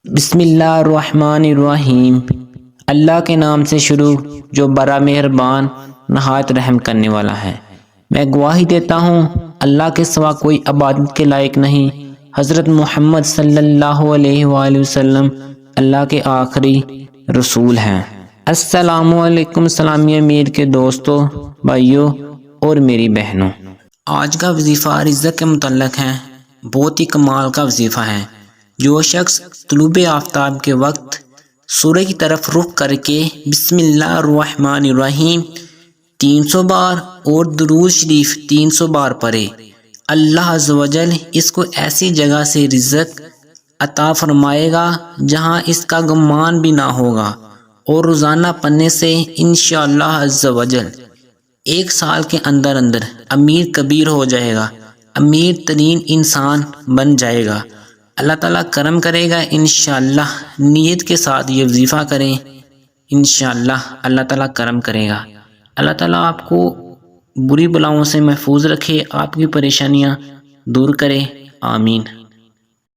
بسم اللہ الرحمن الرحیم۔ اللہ کے نام سے شروع جو بڑا مہربان نہایت رحم کرنے والا ہے۔ میں گواہی دیتا ہوں اللہ کے سوا کوئی عبادت کے لائق نہیں۔ حضرت محمد صلی اللہ علیہ وآلہ وسلم اللہ کے آخری رسول ہیں۔ السلام علیکم اسلامی امیر کے دوستوں، بھائیوں اور میری بہنوں۔ آج کا وظیفہ رزق کے متعلق ہے۔ بہت ہی کمال کا وظیفہ ہے۔ جو شخص طلوع آفتاب کے وقت سورج کی طرف رخ کر کے بسم اللہ الرحمن الرحیم 300 بار اور درود شریف 300 بار پڑھے، اللہ عز و جل اس کو ایسی جگہ سے رزق عطا فرمائے گا جہاں اس کا گمان بھی نہ ہوگا، اور روزانہ پڑھنے سے انشاءاللہ عز و جل 1 سال کے اندر امیر کبیر ہو جائے گا، امیر ترین انسان بن جائے گا۔ اللہ تعالیٰ کرم کرے گا انشاءاللہ۔ نیت کے ساتھ یہ وظیفہ کریں، انشاءاللہ اللہ تعالیٰ کرم کرے گا۔ اللہ تعالیٰ آپ کو بری بلاؤں سے محفوظ رکھے، آپ کی پریشانیاں دور کرے، آمین۔